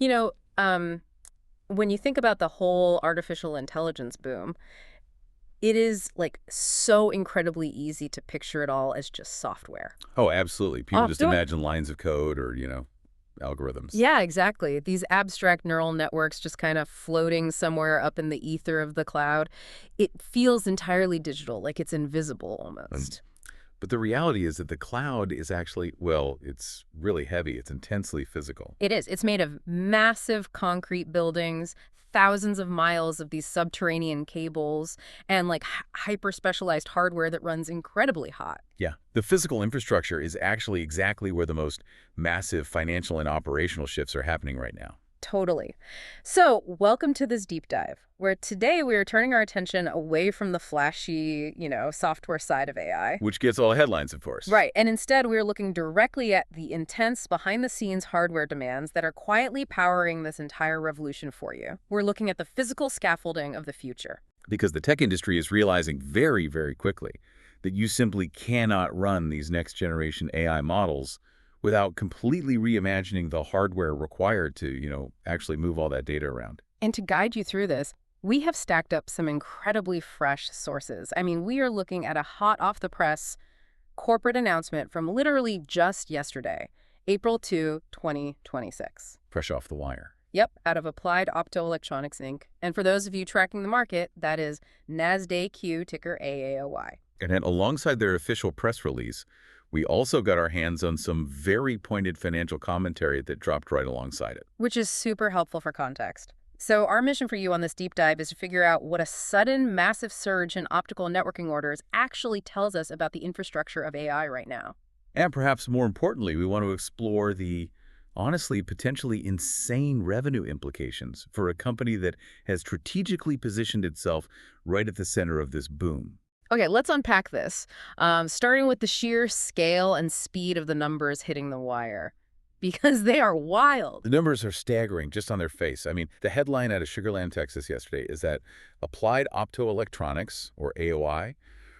You know, when you think about the whole artificial intelligence boom, it is like so incredibly easy to picture it all as just software. Oh, absolutely. People just Opto imagine lines of code or, algorithms. Yeah, exactly. These abstract neural networks just kind of floating somewhere up in the ether of the cloud. It feels entirely digital, like it's invisible Um, almost. but the reality is that the cloud is actually, well, it's really heavy. It's intensely physical. It is. It's made of massive concrete buildings, thousands of miles of these subterranean cables, and like hyper specialized hardware that runs incredibly hot. Yeah. The physical infrastructure is actually exactly where the most massive financial and operational shifts are happening right now. Totally. So, welcome to this deep dive, where today we are turning our attention away from the flashy, software side of AI. Which gets all the headlines, of course. Right. And instead, we're looking directly at the intense behind the scenes hardware demands that are quietly powering this entire revolution for you. We're looking at the physical scaffolding of the future. Because the tech industry is realizing very, very quickly that you simply cannot run these next generation AI models without completely reimagining the hardware required to, actually move all that data around. And to guide you through this, we have stacked up some incredibly fresh sources. I mean, we are looking at a hot off the press corporate announcement from literally just yesterday, April 2, 2026. Fresh off the wire. Yep, out of Applied Optoelectronics Inc. And for those of you tracking the market, that is NASDAQ ticker AAOI. And then alongside their official press release, we also got our hands on some very pointed financial commentary that dropped right alongside it. Which is super helpful for context. So our mission for you on this deep dive is to figure out what a sudden massive surge in optical networking orders actually tells us about the infrastructure of AI right now. And perhaps more importantly, we want to explore the honestly potentially insane revenue implications for a company that has strategically positioned itself right at the center of this boom. Okay, let's unpack this, starting with the sheer scale and speed of the numbers hitting the wire, because they are wild. The numbers are staggering just on their face. I mean, the headline out of Sugar Land, Texas yesterday is that Applied Optoelectronics, or AOI,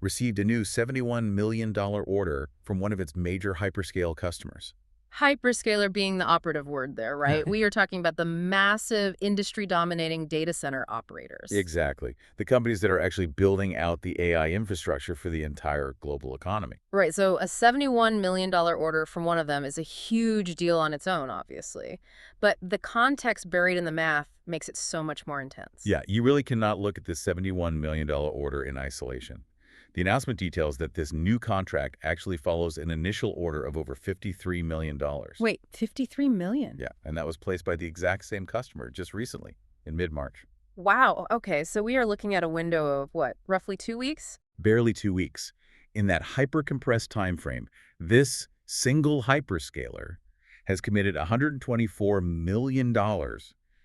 received a new $71 million order from one of its major hyperscale customers. Hyperscaler being the operative word there, right? We are talking about the massive industry-dominating data center operators. Exactly. The companies that are actually building out the AI infrastructure for the entire global economy. Right, so a $71 million order from one of them is a huge deal on its own, obviously. But the context buried in the math makes it so much more intense. Yeah, you really cannot look at this $71 million order in isolation. The announcement details that this new contract actually follows an initial order of over $53 million. Wait, 53 million? Yeah, and that was placed by the exact same customer just recently, in mid-March. Wow, okay, so we are looking at a window of what, roughly 2 weeks? Barely 2 weeks. In that hyper-compressed time frame, this single hyperscaler has committed $124 million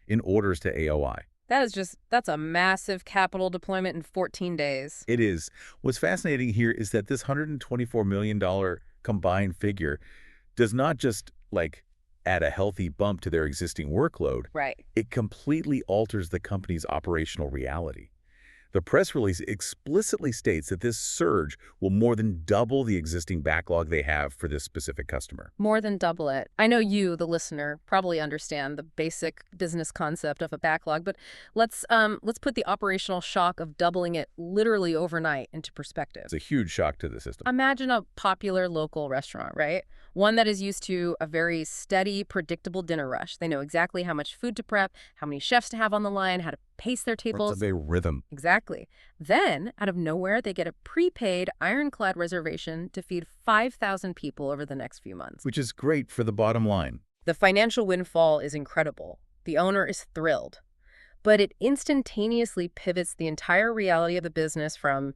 in orders to AOI. That's a massive capital deployment in 14 days. It is. What's fascinating here is that this $124 million combined figure does not just, add a healthy bump to their existing workload. Right. It completely alters the company's operational reality. The press release explicitly states that this surge will more than double the existing backlog they have for this specific customer. More than double it. I know you, the listener, probably understand the basic business concept of a backlog, but let's put the operational shock of doubling it literally overnight into perspective. It's a huge shock to the system. Imagine a popular local restaurant, right? One that is used to a very steady, predictable dinner rush. They know exactly how much food to prep, how many chefs to have on the line, how to pace their tables. It's a rhythm. Exactly. Then, out of nowhere, they get a prepaid, ironclad reservation to feed 5,000 people over the next few months. Which is great for the bottom line. The financial windfall is incredible. The owner is thrilled. But it instantaneously pivots the entire reality of the business from,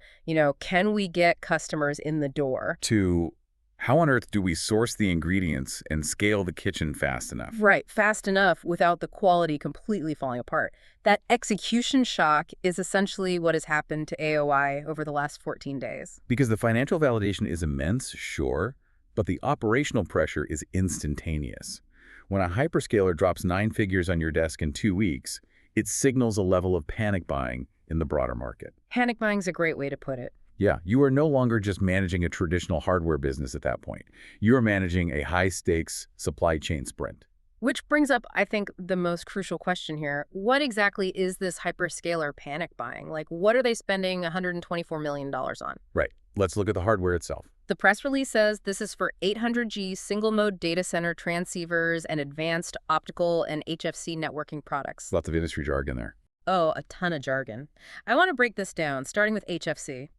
can we get customers in the door? To how on earth do we source the ingredients and scale the kitchen fast enough? Right, fast enough without the quality completely falling apart. That execution shock is essentially what has happened to AOI over the last 14 days. Because the financial validation is immense, sure, but the operational pressure is instantaneous. When a hyperscaler drops 9 figures on your desk in 2 weeks, it signals a level of panic buying in the broader market. Panic buying's a great way to put it. Yeah, you are no longer just managing a traditional hardware business at that point. You are managing a high-stakes supply chain sprint. Which brings up, I think, the most crucial question here. What exactly is this hyperscaler panic buying? Like, what are they spending $124 million on? Right. Let's look at the hardware itself. The press release says this is for 800G single-mode data center transceivers and advanced optical and HFC networking products. Lots of industry jargon there. Oh, a ton of jargon. I want to break this down, starting with HFC.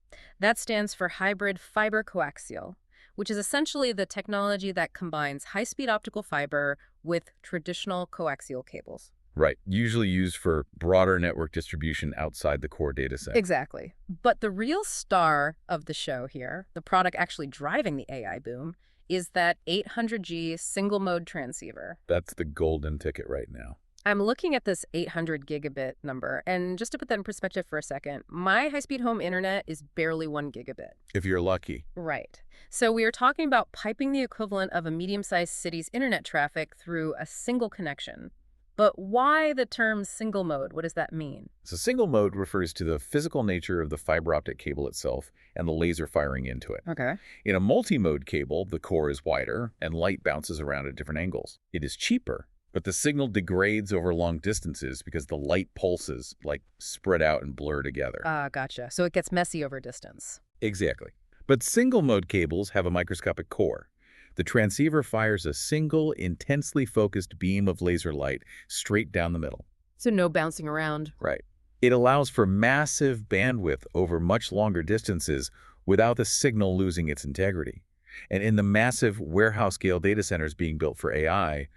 That stands for hybrid fiber coaxial, which is essentially the technology that combines high-speed optical fiber with traditional coaxial cables. Right. Usually used for broader network distribution outside the core data set. Exactly. But the real star of the show here, the product actually driving the AI boom, is that 800G single-mode transceiver. That's the golden ticket right now. I'm looking at this 800 gigabit number, and just to put that in perspective for a second, my high-speed home internet is barely 1 gigabit. If you're lucky. Right. So we are talking about piping the equivalent of a medium-sized city's internet traffic through a single connection. But why the term single mode? What does that mean? So single mode refers to the physical nature of the fiber optic cable itself and the laser firing into it. Okay. In a multi-mode cable, the core is wider and light bounces around at different angles. It is cheaper, but the signal degrades over long distances because the light pulses spread out and blur together. Gotcha. So it gets messy over distance. Exactly. But single-mode cables have a microscopic core. The transceiver fires a single, intensely focused beam of laser light straight down the middle. So no bouncing around. Right. It allows for massive bandwidth over much longer distances without the signal losing its integrity. And in the massive warehouse-scale data centers being built for AI,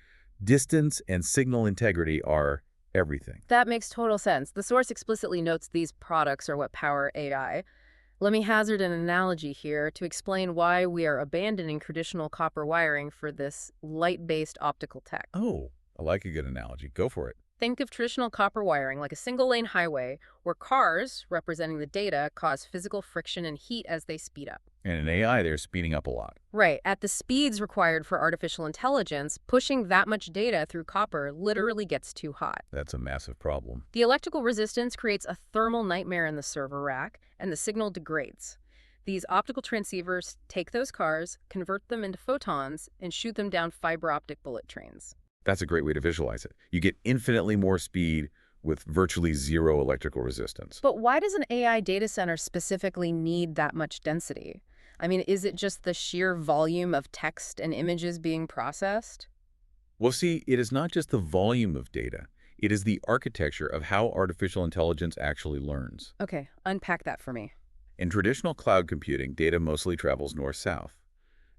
distance and signal integrity are everything. That makes total sense. The source explicitly notes these products are what power AI. Let me hazard an analogy here to explain why we are abandoning traditional copper wiring for this light-based optical tech. Oh, I like a good analogy. Go for it. Think of traditional copper wiring like a single-lane highway where cars, representing the data, cause physical friction and heat as they speed up. And in AI, they're speeding up a lot. Right. At the speeds required for artificial intelligence, pushing that much data through copper literally gets too hot. That's a massive problem. The electrical resistance creates a thermal nightmare in the server rack, and the signal degrades. These optical transceivers take those cars, convert them into photons, and shoot them down fiber optic bullet trains. That's a great way to visualize it. You get infinitely more speed with virtually zero electrical resistance. But why does an AI data center specifically need that much density? I mean, is it just the sheer volume of text and images being processed? Well, see, it is not just the volume of data. It is the architecture of how artificial intelligence actually learns. Okay, unpack that for me. In traditional cloud computing, data mostly travels north-south.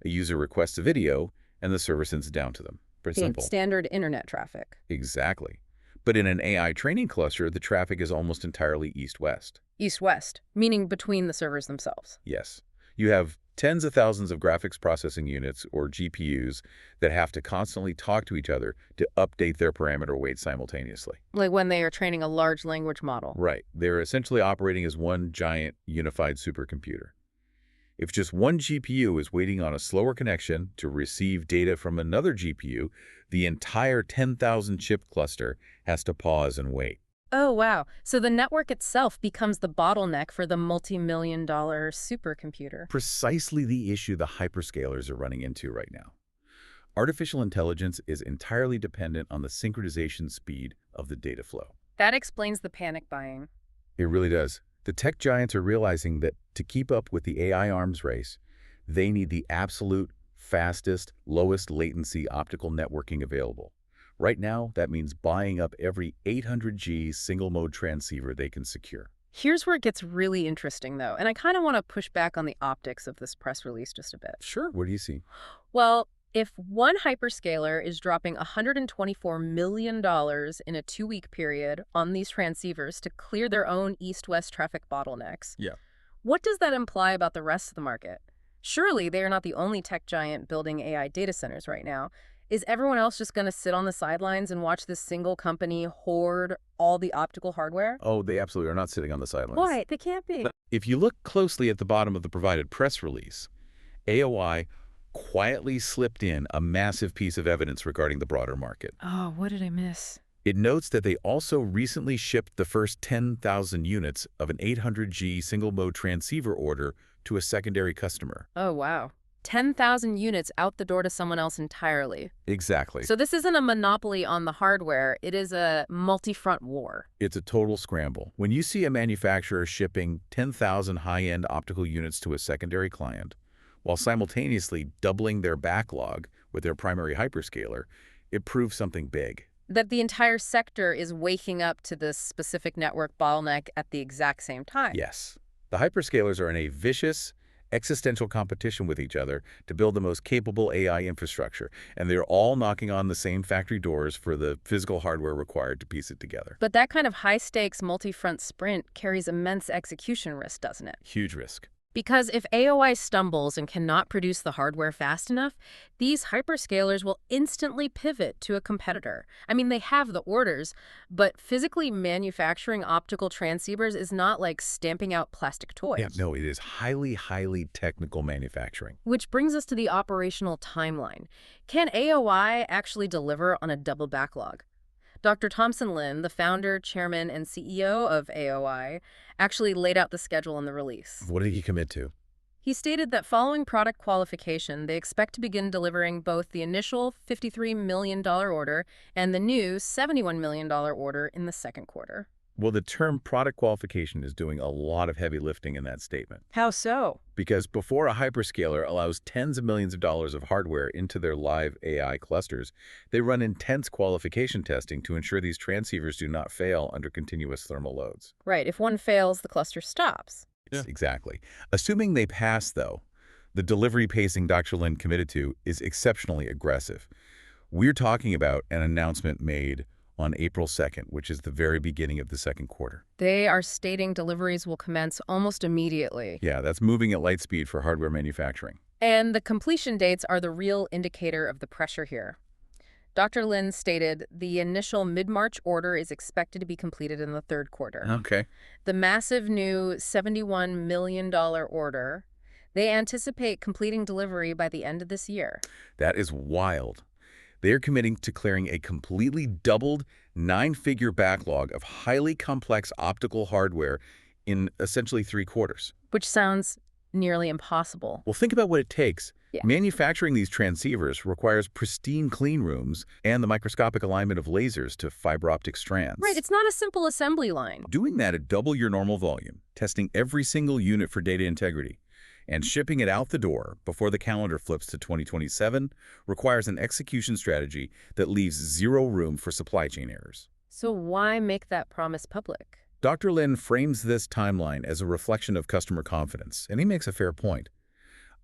A user requests a video, and the server sends it down to them. Pretty simple. Standard internet traffic. Exactly. But in an AI training cluster, the traffic is almost entirely east-west. East-west, meaning between the servers themselves. Yes. You have tens of thousands of graphics processing units, or GPUs, that have to constantly talk to each other to update their parameter weight simultaneously. Like when they are training a large language model. Right. They're essentially operating as one giant unified supercomputer. If just one GPU is waiting on a slower connection to receive data from another GPU, the entire 10,000 chip cluster has to pause and wait. Oh, wow. So the network itself becomes the bottleneck for the multi-million-dollar supercomputer. Precisely the issue the hyperscalers are running into right now. Artificial intelligence is entirely dependent on the synchronization speed of the data flow. That explains the panic buying. It really does. The tech giants are realizing that to keep up with the AI arms race, they need the absolute fastest, lowest latency optical networking available. Right now, that means buying up every 800G single-mode transceiver they can secure. Here's where it gets really interesting, though, and I kind of want to push back on the optics of this press release just a bit. Sure. What do you see? Well, if one hyperscaler is dropping $124 million in a 2-week period on these transceivers to clear their own east-west traffic bottlenecks, what does that imply about the rest of the market? Surely they are not the only tech giant building AI data centers right now. Is everyone else just going to sit on the sidelines and watch this single company hoard all the optical hardware? Oh, they absolutely are not sitting on the sidelines. Why? They can't be. If you look closely at the bottom of the provided press release, AAOI quietly slipped in a massive piece of evidence regarding the broader market. Oh, what did I miss? It notes that they also recently shipped the first 10,000 units of an 800G single-mode transceiver order to a secondary customer. Oh, wow. 10,000 units out the door to someone else entirely. Exactly. So this isn't a monopoly on the hardware. It is a multi-front war. It's a total scramble. When you see a manufacturer shipping 10,000 high-end optical units to a secondary client, while simultaneously doubling their backlog with their primary hyperscaler, it proves something big. That the entire sector is waking up to this specific network bottleneck at the exact same time. Yes. The hyperscalers are in a vicious, existential competition with each other to build the most capable AI infrastructure, and they're all knocking on the same factory doors for the physical hardware required to piece it together. But that kind of high-stakes multi-front sprint carries immense execution risk, doesn't it? Huge risk. Because if AOI stumbles and cannot produce the hardware fast enough, these hyperscalers will instantly pivot to a competitor. I mean, they have the orders, but physically manufacturing optical transceivers is not like stamping out plastic toys. Yeah, no, it is highly, highly technical manufacturing. Which brings us to the operational timeline. Can AOI actually deliver on a double backlog? Dr. Thompson Lin, the founder, chairman, and CEO of AOI, actually laid out the schedule in the release. What did he commit to? He stated that following product qualification, they expect to begin delivering both the initial $53 million order and the new $71 million order in the second quarter. Well, the term product qualification is doing a lot of heavy lifting in that statement. How so? Because before a hyperscaler allows tens of millions of dollars of hardware into their live AI clusters, they run intense qualification testing to ensure these transceivers do not fail under continuous thermal loads. Right. If one fails, the cluster stops. Yeah. Exactly. Assuming they pass, though, the delivery pacing Dr. Lin committed to is exceptionally aggressive. We're talking about an announcement made on April 2nd, which is the very beginning of the second quarter. They are stating deliveries will commence almost immediately. Yeah, that's moving at light speed for hardware manufacturing. And the completion dates are the real indicator of the pressure here. Dr. Lin stated the initial mid-March order is expected to be completed in the third quarter. Okay. The massive new $71 million order, they anticipate completing delivery by the end of this year. That is wild. They are committing to clearing a completely doubled 9-figure backlog of highly complex optical hardware in essentially 3 quarters. Which sounds nearly impossible. Well, think about what it takes. Yeah. Manufacturing these transceivers requires pristine clean rooms and the microscopic alignment of lasers to fiber optic strands. Right, it's not a simple assembly line. Doing that at double your normal volume, testing every single unit for data integrity, and shipping it out the door before the calendar flips to 2027 requires an execution strategy that leaves zero room for supply chain errors. So why make that promise public? Dr. Lin frames this timeline as a reflection of customer confidence, and he makes a fair point.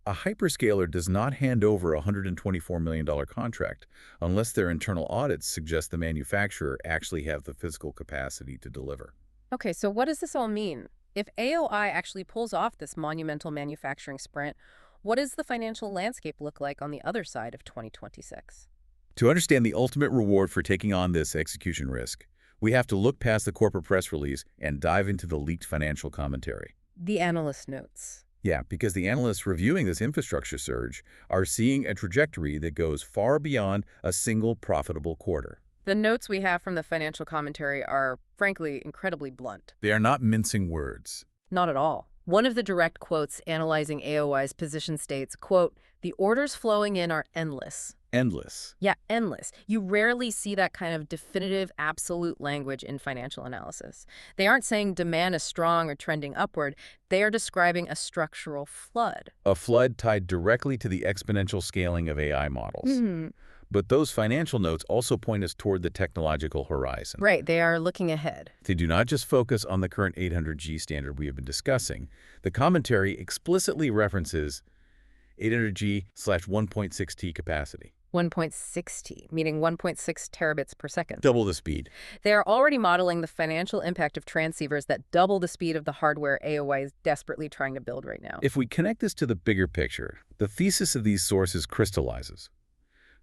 A hyperscaler does not hand over a $124 million contract unless their internal audits suggest the manufacturer actually have the physical capacity to deliver. Okay, so what does this all mean? If AOI actually pulls off this monumental manufacturing sprint, what does the financial landscape look like on the other side of 2026? To understand the ultimate reward for taking on this execution risk, we have to look past the corporate press release and dive into the leaked financial commentary. The analyst notes. Yeah, because the analysts reviewing this infrastructure surge are seeing a trajectory that goes far beyond a single profitable quarter. The notes we have from the financial commentary are, frankly, incredibly blunt. They are not mincing words. Not at all. One of the direct quotes analyzing AOI's position states, quote, "The orders flowing in are endless." Endless. Yeah, endless. You rarely see that kind of definitive, absolute language in financial analysis. They aren't saying demand is strong or trending upward. They are describing a structural flood. A flood tied directly to the exponential scaling of AI models. But those financial notes also point us toward the technological horizon. Right, they are looking ahead. They do not just focus on the current 800G standard we have been discussing. The commentary explicitly references 800G/1.6T capacity. 1.6T, meaning 1.6 terabits per second. Double the speed. They are already modeling the financial impact of transceivers that double the speed of the hardware AOI is desperately trying to build right now. If we connect this to the bigger picture, the thesis of these sources crystallizes.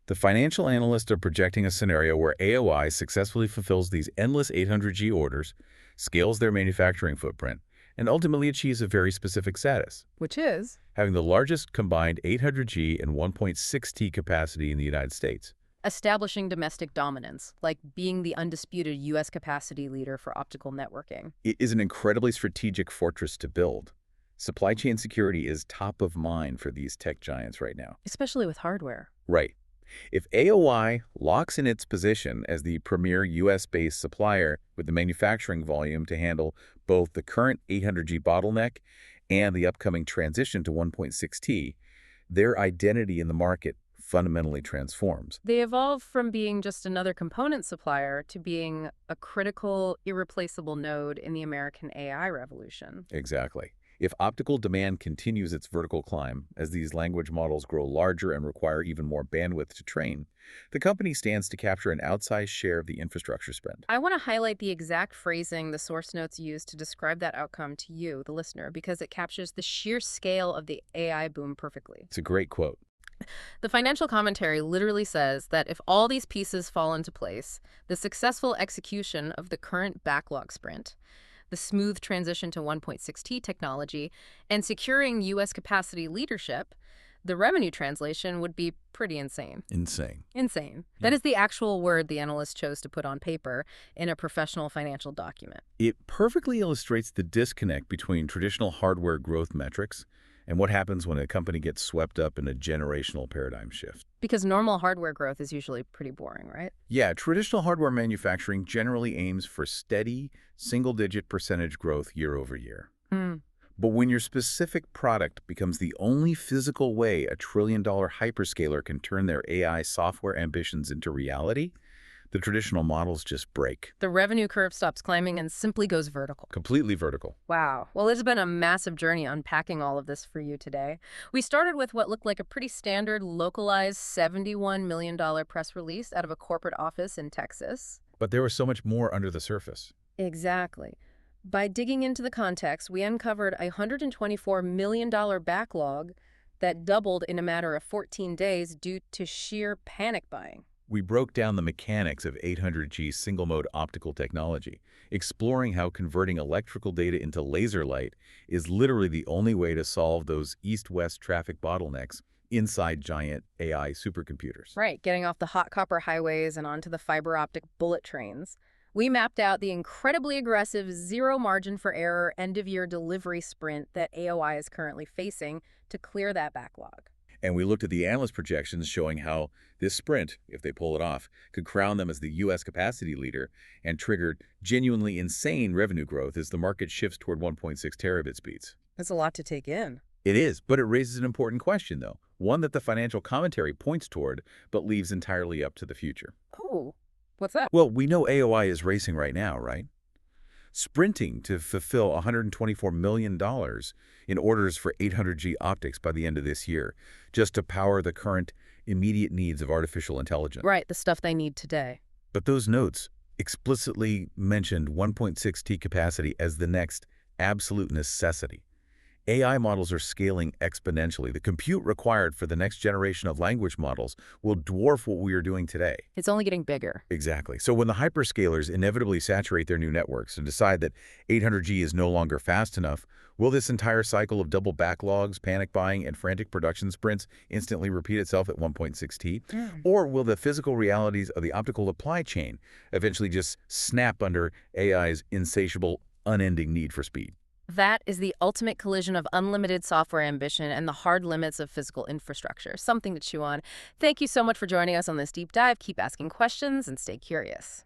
The financial analysts are projecting a scenario where AOI successfully fulfills these endless 800G orders, scales their manufacturing footprint, and ultimately achieves a very specific status. Which is? Having the largest combined 800G and 1.6T capacity in the United States. Establishing domestic dominance, like being the undisputed U.S. capacity leader for optical networking. It is an incredibly strategic fortress to build. Supply chain security is top of mind for these tech giants right now. Especially with hardware. Right. If AOI locks in its position as the premier US-based supplier with the manufacturing volume to handle both the current 800G bottleneck and the upcoming transition to 1.6T, their identity in the market fundamentally transforms. They evolve from being just another component supplier to being a critical, irreplaceable node in the American AI revolution. Exactly. If optical demand continues its vertical climb, as these language models grow larger and require even more bandwidth to train, the company stands to capture an outsized share of the infrastructure spend. I want to highlight the exact phrasing the source notes use to describe that outcome to you, the listener, because it captures the sheer scale of the AI boom perfectly. It's a great quote. The financial commentary literally says that if all these pieces fall into place, the successful execution of the current backlog sprint, the smooth transition to 1.6T technology, and securing U.S. capacity leadership, the revenue translation would be pretty insane. Insane. Insane. Yeah. That is the actual word the analyst chose to put on paper in a professional financial document. It perfectly illustrates the disconnect between traditional hardware growth metrics and what happens when a company gets swept up in a generational paradigm shift. Because normal hardware growth is usually pretty boring, right? Yeah, traditional hardware manufacturing generally aims for steady, single-digit percentage growth year over year. But when your specific product becomes the only physical way a trillion-dollar hyperscaler can turn their AI software ambitions into reality, the traditional models just break. The revenue curve stops climbing and simply goes vertical. Completely vertical. Wow. Well, it's been a massive journey unpacking all of this for you today. We started with what looked like a pretty standard, localized $71 million press release out of a corporate office in Texas. But there was so much more under the surface. Exactly. By digging into the context, we uncovered a $124 million backlog that doubled in a matter of 14 days due to sheer panic buying. We broke down the mechanics of 800G single-mode optical technology, exploring how converting electrical data into laser light is literally the only way to solve those east-west traffic bottlenecks inside giant AI supercomputers. Right, getting off the hot copper highways and onto the fiber optic bullet trains. We mapped out the incredibly aggressive zero margin for error end-of-year delivery sprint that AOI is currently facing to clear that backlog. And we looked at the analyst projections showing how this sprint, if they pull it off, could crown them as the U.S. capacity leader and trigger genuinely insane revenue growth as the market shifts toward 1.6 terabit speeds. That's a lot to take in. It is, but it raises an important question, though, one that the financial commentary points toward but leaves entirely up to the future. Oh, what's that? Well, we know AOI is racing right now, right? Sprinting to fulfill $124 million in orders for 800G optics by the end of this year, just to power the current immediate needs of artificial intelligence. Right, the stuff they need today. But those notes explicitly mentioned 1.6T capacity as the next absolute necessity. AI models are scaling exponentially. The compute required for the next generation of language models will dwarf what we are doing today. It's only getting bigger. Exactly. So when the hyperscalers inevitably saturate their new networks and decide that 800G is no longer fast enough, will this entire cycle of double backlogs, panic buying, and frantic production sprints instantly repeat itself at 1.6T? Or will the physical realities of the optical supply chain eventually just snap under AI's insatiable, unending need for speed? That is the ultimate collision of unlimited software ambition and the hard limits of physical infrastructure. Something to chew on. Thank you so much for joining us on this deep dive. Keep asking questions and stay curious.